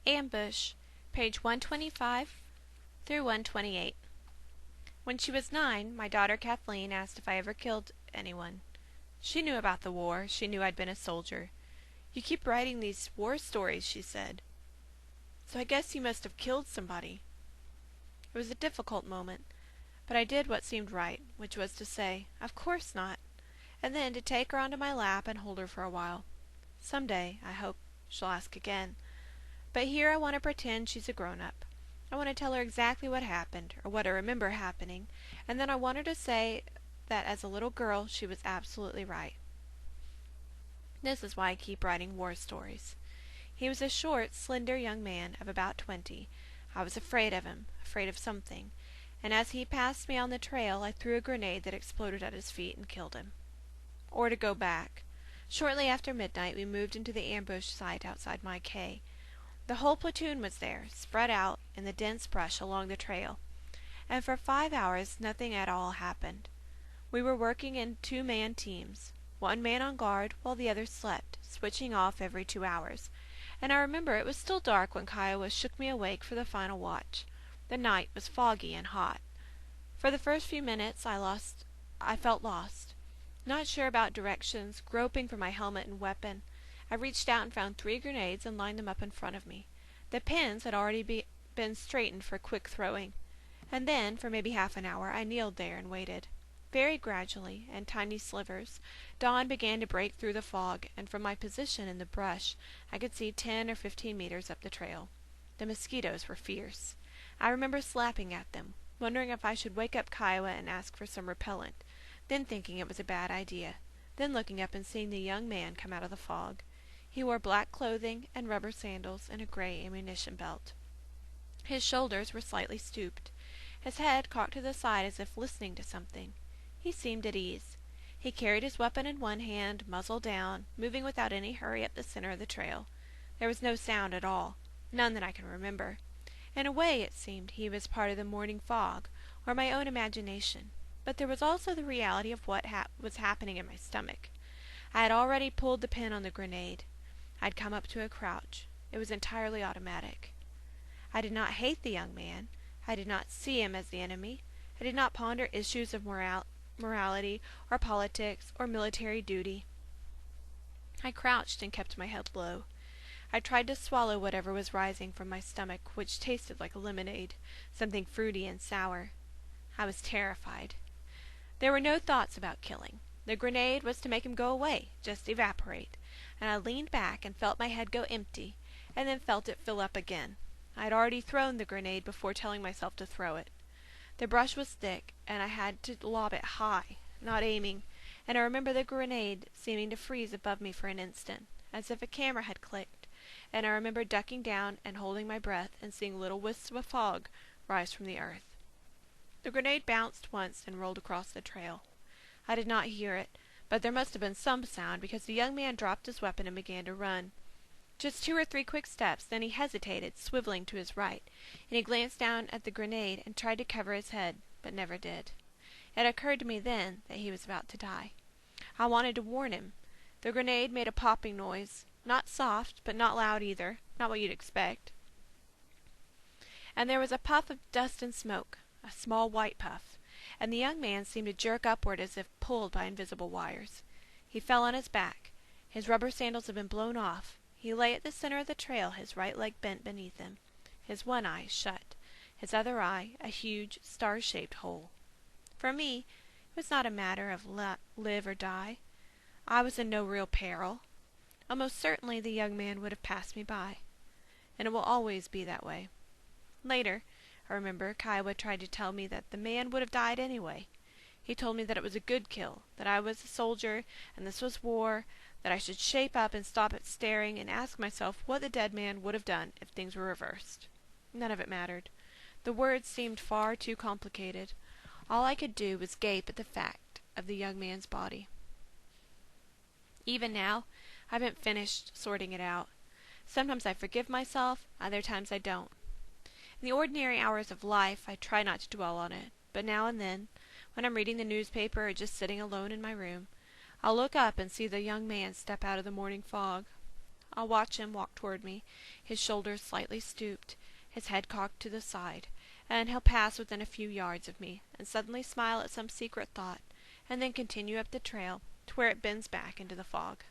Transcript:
Ambush, page 125 through 128. When she was 9, my daughter Kathleen asked if I ever killed anyone. She knew about the war. She knew I'd been a soldier. "You keep writing these war stories," she said. "So I guess you must have killed somebody." It was a difficult moment, but I did what seemed right, which was to say, "Of course not," and then to take her onto my lap and hold her for a while. Someday, I hope, she'll ask again. But here I want to pretend she's a grown-up. I want to tell her exactly what happened, or what I remember happening, and then I want her to say that as a little girl she was absolutely right. This is why I keep writing war stories. He was a short, slender young man of about 20. I was afraid of him, afraid of something, and as he passed me on the trail I threw a grenade that exploded at his feet and killed him. Or to go back. Shortly after midnight we moved into the ambush site outside my K. The whole platoon was there, spread out in the dense brush along the trail, and for 5 hours nothing at all happened. We were working in 2-man teams, one man on guard while the other slept, switching off every 2 hours, and I remember it was still dark when Kiowa shook me awake for the final watch. The night was foggy and hot. For the first few minutes I felt lost, not sure about directions, groping for my helmet and weapon. I reached out and found 3 grenades and lined them up in front of me. The pins had already been straightened for quick throwing. And then, for maybe half an hour, I kneeled there and waited. Very gradually, in tiny slivers, dawn began to break through the fog, and from my position in the brush, I could see 10 or 15 meters up the trail. The mosquitoes were fierce. I remember slapping at them, wondering if I should wake up Kiowa and ask for some repellent, then thinking it was a bad idea, then looking up and seeing the young man come out of the fog. He wore black clothing and rubber sandals and a gray ammunition belt. His shoulders were slightly stooped, his head cocked to the side as if listening to something. He seemed at ease. He carried his weapon in one hand, muzzle down, moving without any hurry up the center of the trail. There was no sound at all, none that I can remember. In a way, it seemed, he was part of the morning fog, or my own imagination. But there was also the reality of what was happening in my stomach. I had already pulled the pin on the grenade. I'd come up to a crouch. It was entirely automatic. I did not hate the young man. I did not see him as the enemy. I did not ponder issues of morality or politics or military duty. I crouched and kept my head low. I tried to swallow whatever was rising from my stomach, which tasted like lemonade, something fruity and sour. I was terrified. There were no thoughts about killing. The grenade was to make him go away, just evaporate, and I leaned back and felt my head go empty, and then felt it fill up again. I had already thrown the grenade before telling myself to throw it. The brush was thick, and I had to lob it high, not aiming, and I remember the grenade seeming to freeze above me for an instant, as if a camera had clicked, and I remember ducking down and holding my breath and seeing little wisps of fog rise from the earth. The grenade bounced once and rolled across the trail. I did not hear it, but there must have been some sound because the young man dropped his weapon and began to run. Just 2 or 3 quick steps, then he hesitated, swiveling to his right, and he glanced down at the grenade and tried to cover his head, but never did. It occurred to me then that he was about to die. I wanted to warn him. The grenade made a popping noise, not soft, but not loud either, not what you'd expect. And there was a puff of dust and smoke, a small white puff, and the young man seemed to jerk upward as if pulled by invisible wires. He fell on his back. His rubber sandals had been blown off. He lay at the center of the trail, his right leg bent beneath him, his one eye shut, his other eye a huge, star-shaped hole. For me, it was not a matter of live or die. I was in no real peril. Almost certainly the young man would have passed me by, and it will always be that way. Later, I remember, Kiowa tried to tell me that the man would have died anyway. He told me that it was a good kill, that I was a soldier, and this was war, that I should shape up and stop at staring and ask myself what the dead man would have done if things were reversed. None of it mattered. The words seemed far too complicated. All I could do was gape at the fact of the young man's body. Even now, I haven't finished sorting it out. Sometimes I forgive myself, other times I don't. In the ordinary hours of life, I try not to dwell on it, but now and then, when I'm reading the newspaper or just sitting alone in my room, I'll look up and see the young man step out of the morning fog. I'll watch him walk toward me, his shoulders slightly stooped, his head cocked to the side, and he'll pass within a few yards of me, and suddenly smile at some secret thought, and then continue up the trail to where it bends back into the fog.